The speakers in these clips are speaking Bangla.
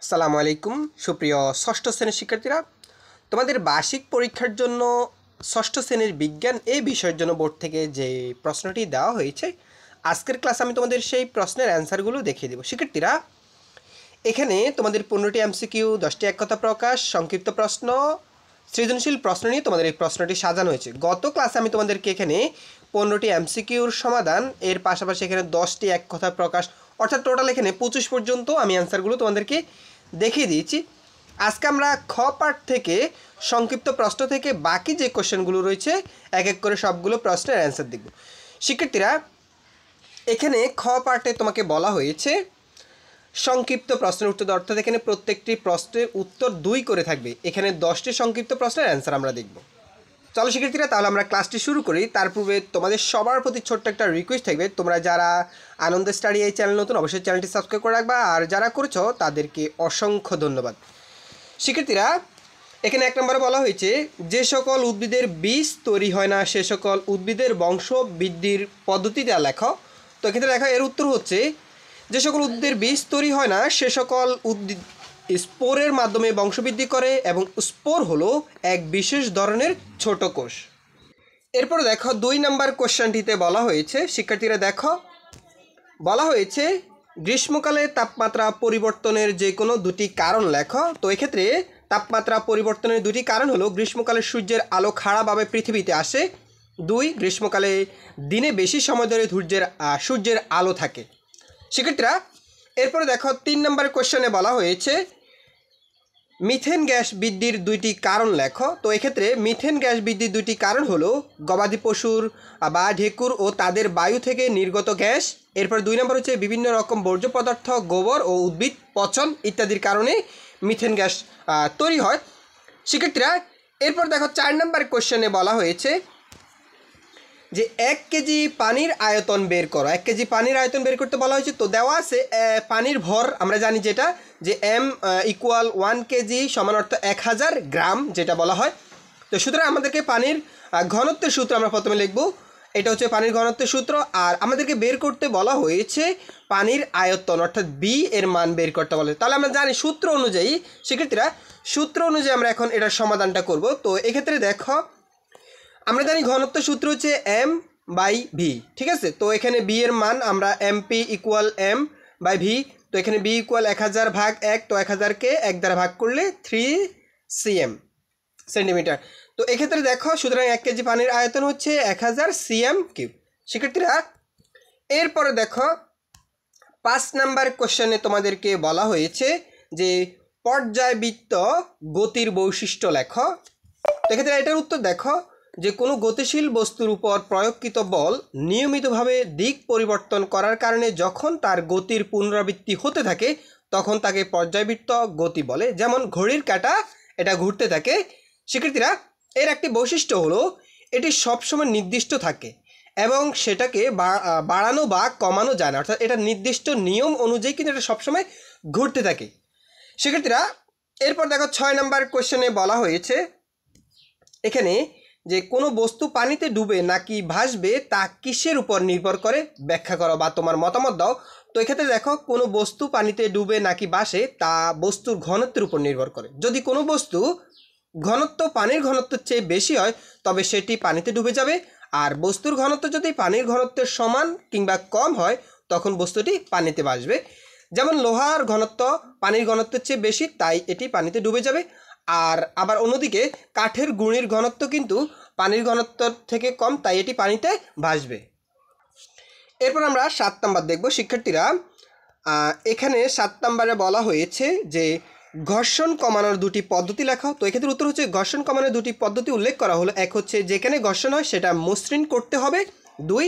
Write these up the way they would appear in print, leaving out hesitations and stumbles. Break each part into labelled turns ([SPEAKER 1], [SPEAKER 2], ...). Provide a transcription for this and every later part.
[SPEAKER 1] আসসালামু আলাইকুম সুপ্রিয় ষষ্ঠ শ্রেণীর শিক্ষার্থীরা, তোমাদের বার্ষিক পরীক্ষার জন্য ষষ্ঠ শ্রেণীর বিজ্ঞান এই বিষয়ের জন্য বোর্ড থেকে যে প্রশ্নটি দেওয়া হয়েছে, আজকের ক্লাসে আমি তোমাদের সেই প্রশ্নের অ্যান্সারগুলো দেখিয়ে দেব। শিক্ষার্থীরা, এখানে তোমাদের 15টি এমসিকিউ, 10টি এক কথা প্রকাশ, সংক্ষিপ্ত প্রশ্ন, সৃজনশীল প্রশ্ন নিয়ে তোমাদের এই প্রশ্নটি সাজানো হয়েছে। গত ক্লাসে আমি তোমাদেরকে এখানে 15টি এমসিকিউর সমাধান, এর পাশাপাশি এখানে 10টি এক কথা প্রকাশ, অর্থাৎ টোটাল এখানে 25 পর্যন্ত আমি অ্যান্সারগুলো তোমাদেরকে দেখিয়ে দিয়েছি। আজকে আমরা খ পার্ট থেকে সংক্ষিপ্ত প্রশ্ন থেকে বাকি যে কোশ্চেনগুলো রয়েছে এক এক করে সবগুলো প্রশ্নের অ্যান্সার দেখব। শিক্ষার্থীরা, এখানে খ পার্টে তোমাকে বলা হয়েছে সংক্ষিপ্ত প্রশ্নের উত্তর, অর্থাৎ এখানে প্রত্যেকটি প্রশ্নের উত্তর 2 করে থাকবে। এখানে 10টি সংক্ষিপ্ত প্রশ্নের অ্যান্সার আমরা দেখব। চলো শিক্ষার্থীরা, তাহলে আমরা ক্লাসটি শুরু করি। তার পূর্বে তোমাদের সবার প্রতি ছোট্ট একটা রিকোয়েস্ট থাকবে, তোমরা যারা আনন্দ স্টাডি এই চ্যানেল নতুন, অবশ্যই চ্যানেলটি সাবস্ক্রাইব করে রাখবা, আর যারা করেছো তাদেরকে অসংখ্য ধন্যবাদ। শিক্ষার্থীরা, এখানে 1 নম্বরে বলা হয়েছে যে সকল উদ্ভিদের বীজ তৈরি হয় না সে সকল উদ্ভিদের বংশ বৃদ্ধির পদ্ধতিটা লেখো। তো এক্ষেত্রে লেখা এর উত্তর হচ্ছে যে সকল উদ্ভিদের বীজ তৈরি হয় না সে সকল উদ্ভিদ স্পোরের মাধ্যমে বংশবৃদ্ধি করে, এবং স্পোর হলো এক বিশেষ ধরনের ছোট কোষ। এরপর দেখো 2 নম্বর কোশ্চেনটিতে বলা হয়েছে, শিক্ষার্থীরা দেখো, বলা হয়েছে গ্রীষ্মকালে তাপমাত্রা পরিবর্তনের যে কোনো 2টি কারণ লেখো। তো এক্ষেত্রে তাপমাত্রা পরিবর্তনের 2টি কারণ হলো গ্রীষ্মকালে সূর্যের আলো খাড়াভাবে পৃথিবীতে আসে, 2 গ্রীষ্মকালে দিনে বেশি সময় ধরে সূর্যের আলো থাকে। শিক্ষার্থীরা, এরপরে দেখো 3 নম্বর কোশ্চেনে বলা হয়েছে মিথেন গ্যাস বৃদ্ধির 2টি কারণ লেখো। তো এক্ষেত্রে মিথেন গ্যাস বৃদ্ধির 2টি কারণ হলো গবাদি পশুর বা ঢেকুর ও তাদের বায়ু থেকে নির্গত গ্যাস। এরপর 2 নম্বর হচ্ছে বিভিন্ন রকম বর্জ্য পদার্থ, গোবর ও উদ্ভিদ পচন ইত্যাদির কারণে মিথেন গ্যাস তৈরি হয়। শিক্ষার্থীরা, এরপর দেখো 4 নম্বর কোশ্চেনে বলা হয়েছে যে 1 কেজি পানির আয়তন বের করো। 1 কেজি পানির আয়তন বের করতে বলা হয়েছে। তো দেওয়া আছে পানির ভর, আমরা জানি যেটা যে m = 1 কেজি সমান অর্থ 1000 গ্রাম যেটা বলা হয়। তো সুতরাং আমাদেরকে পানির ঘনত্বের সূত্র আমরা প্রথমে লিখব, এটা হচ্ছে পানির ঘনত্বের সূত্র। আর আমাদেরকে বের করতে বলা হয়েছে পানির আয়তন, অর্থাৎ b এর মান বের করতে বলে। তাহলে আমরা জানি সূত্র অনুযায়ী, শিক্ষার্থীরা সূত্র অনুযায়ী আমরা এখন এটার সমাধানটা করব। তো এক্ষেত্রে দেখো, আমরা জানি ঘনত্ব সূত্র হচ্ছে m/v, ঠিক আছে। তো এখানে b এর মান আমরা mp = m/v। তো এখানে b = 1000 ভাগ 1, তো 1000কে 1 দ্বারা ভাগ করলে 3 সেন্টিমিটার। তো এক্ষেত্রে দেখো, সুতরাং 1 কেজি পানির আয়তন হচ্ছে 1000 cm3। শিক্ষার্থীরা, এরপরে দেখো 5 নাম্বার কোশ্চেনে তোমাদেরকে বলা হয়েছে যে পর্যায়বৃত্ত গতির বৈশিষ্ট্য লেখো। তো এক্ষেত্রে এটার উত্তর দেখো যে কোনো গতিশীল বস্তুর উপর প্রয়োগকৃত বল নিয়মিতভাবে দিক পরিবর্তন করার কারণে যখন তার গতির পুনরাবৃত্তি হতে থাকে তখন তাকে পর্যায়বৃত্ত গতি বলে। যেমন ঘড়ির কাঁটা এটা ঘুরতে থাকে। শিক্ষার্থীরা, এর একটি বৈশিষ্ট্য হলো এটি সবসময় নির্দিষ্ট থাকে এবং সেটাকে বাড়ানো বা কমানো যায় না, অর্থাৎ এটা নির্দিষ্ট নিয়ম অনুযায়ী কিন্তু এটা সবসময় ঘুরতে থাকে। শিক্ষার্থীরা, এরপর দেখো 6 নম্বর কোশ্চেনে বলা হয়েছে এখানে যে কোনো বস্তু পানিতে ডুবে নাকি ভাসবে তা কিসের উপর নির্ভর করে ব্যাখ্যা করো বা তোমার মতামত দাও। তো এক্ষেত্রে দেখো, কোনো বস্তু পানিতে ডুবে নাকি ভাসে তা বস্তুর ঘনত্বের উপর নির্ভর করে। যদি কোনো বস্তু ঘনত্ব পানির ঘনত্বের চেয়ে বেশি হয় তবে সেটি পানিতে ডুবে যাবে, আর বস্তুর ঘনত্ব যদি পানির ঘনত্বের সমান কিংবা কম হয় তখন বস্তুটি পানিতে ভাসবে। যেমন লোহার ঘনত্ব পানির ঘনত্বের চেয়ে বেশি, তাই এটি পানিতে ডুবে যাবে। আর আবার অন্যদিকে কাঠের গুঁড়ির ঘনত্ব কিন্তু পানির ঘনত্ব থেকে কম, তাই এটি পানিতে ভাসবে। এরপর আমরা 7 নাম্বার দেখব। শিক্ষার্থীরা, এখানে 7 নাম্বারে বলা হয়েছে যে ঘর্ষণ কমানোর 2টি পদ্ধতি লেখা। তো এক্ষেত্রে উত্তর হচ্ছে ঘর্ষণ কমানোর 2টি পদ্ধতি উল্লেখ করা হলো। এক হচ্ছে যেখানে ঘর্ষণ হয় সেটা মসৃণ করতে হবে, 2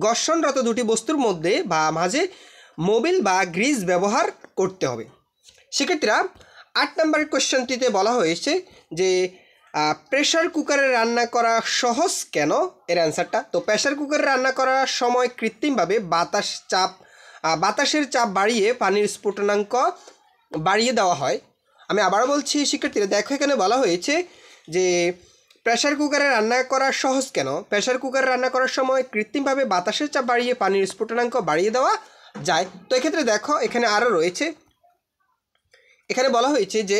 [SPEAKER 1] ঘর্ষণরত 2টি বস্তুর মধ্যে বা মাঝে মোবিল বা গ্রিজ ব্যবহার করতে হবে। শিক্ষার্থীরা, 8 নম্বরের কোশ্চেনটিতে বলা হয়েছে যে প্রেশার কুকারে রান্না করা সহজ কেন, এর অ্যান্সারটা। তো প্রেশার কুকারে রান্না করার সময় কৃত্রিমভাবে বাতাসের চাপ বাড়িয়ে পানির স্ফুটনাঙ্ক বাড়িয়ে দেওয়া হয়। আমি আবারও বলছি শিক্ষার্থীরা, দেখো এখানে বলা হয়েছে যে প্রেশার কুকারে রান্না করা সহজ কেন। প্রেশার কুকারে রান্না করার সময় কৃত্রিমভাবে বাতাসের চাপ বাড়িয়ে পানির স্ফুটনাঙ্ক বাড়িয়ে দেওয়া যায়। তো এক্ষেত্রে দেখো এখানে আরও রয়েছে, এখানে বলা হয়েছে যে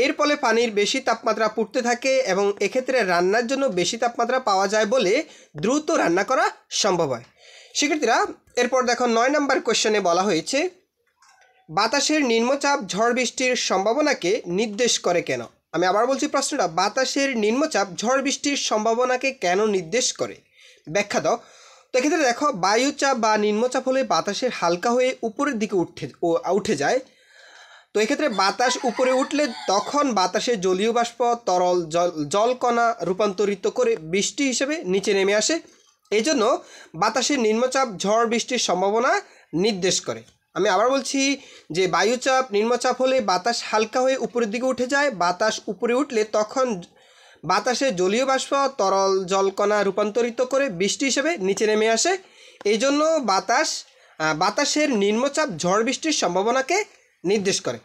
[SPEAKER 1] এর ফলে পানির বেশি তাপমাত্রা পড়তে থাকে এবং এক্ষেত্রে রান্নার জন্য বেশি তাপমাত্রা পাওয়া যায় বলে দ্রুত রান্না করা সম্ভব হয়। শিক্ষার্থীরা এরপর দেখো 9 নম্বর কোশ্চেনে বলা হয়েছে বাতাসের নিম্নচাপ ঝড় বৃষ্টির সম্ভাবনাকে নির্দেশ করে কেন। আমি আবার বলছি প্রশ্নটা, বাতাসের নিম্নচাপ ঝড় বৃষ্টির সম্ভাবনাকে কেন নির্দেশ করে, ব্যাখ্যা দাও। তো এক্ষেত্রে দেখো বায়ুচাপ বা নিম্নচাপ হলে বাতাসের হালকা হয়ে উপরের দিকে উঠে যায়। তো এক্ষেত্রে বাতাস উপরে উঠলে তখন বাতাসে জলীয় বাষ্প তরল জলকণা রূপান্তরিত করে বৃষ্টি হিসেবে নিচে নেমে আসে। এই জন্য বাতাসের নিম্নচাপ ঝড় বৃষ্টির সম্ভাবনা নির্দেশ করে। আমি আবার বলছি যে বায়ুচাপ নিম্নচাপ হলে বাতাস হালকা হয়ে উপরের দিকে উঠে যায়। বাতাস উপরে উঠলে তখন বাতাসে জলীয় বাষ্প তরল জলকণা রূপান্তরিত করে বৃষ্টি হিসেবে নিচে নেমে আসে। এই জন্য বাতাসের নিম্নচাপ ঝড় বৃষ্টির সম্ভাবনাকে নির্দেশ করে।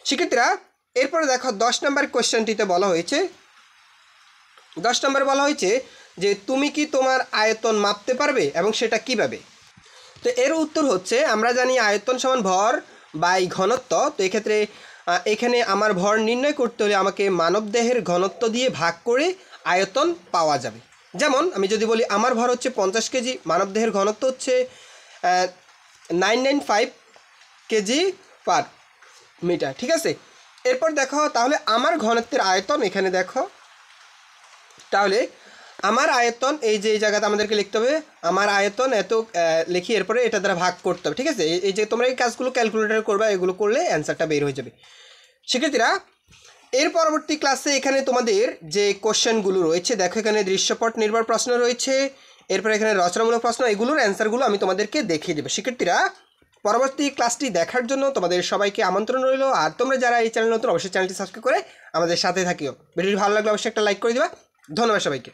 [SPEAKER 1] শিক্ষার্থীরা এরপরে দেখো 10 নম্বর কোশ্চেনটিতে বলা হয়েছে 10 নম্বরে বলা হয়েছে যে তুমি কি তোমার আয়তন মাপতে পারবে এবং সেটা কিভাবে। তো এর উত্তর হচ্ছে আমরা জানি আয়তন সমান ভর বাই ঘনত্ব। তো এক্ষেত্রে এখানে আমার ভর নির্ণয় করতে হলে আমাকে মানবদেহের ঘনত্ব দিয়ে ভাগ করে আয়তন পাওয়া যাবে। যেমন আমি যদি বলি আমার ভর হচ্ছে 50 কেজি, মানবদেহের ঘনত্ব হচ্ছে 995 কেজি পার মিটার, ঠিক আছে। এরপর দেখো তাহলে আমার ঘনত্বের আয়তন এখানে দেখো, তাহলে আমার আয়তন এই যে এই জায়গাতে আমাদেরকে লিখতে হবে আমার আয়তন এত লিখি, এরপরে এটা দ্বারা ভাগ করতে হবে, ঠিক আছে। এই যে তোমরা এই কাজগুলো ক্যালকুলেটর করবে, এগুলো করলে অ্যান্সারটা বের হয়ে যাবে। শিক্ষার্থীরা এর পরবর্তী ক্লাসে এখানে তোমাদের যে কোশ্চেনগুলো রয়েছে দেখো, এখানে দৃশ্যপট নির্ভর প্রশ্ন রয়েছে, এরপর এখানে রচনামূলক প্রশ্ন, এগুলোর অ্যান্সারগুলো আমি তোমাদেরকে দেখিয়ে দেবো। শিক্ষার্থীরা পরবর্তী ক্লাসটি দেখার জন্য তোমাদের সবাইকে আমন্ত্রণ রইল। আর তোমরা যারা এই চ্যানেল নতুন অবশ্যই চ্যানেলটি সাবস্ক্রাইব করে আমাদের সাথে থাকিও। ভিডিওটি ভালো লাগলে অবশ্যই একটা লাইক করে দিবা। ধন্যবাদ সবাইকে।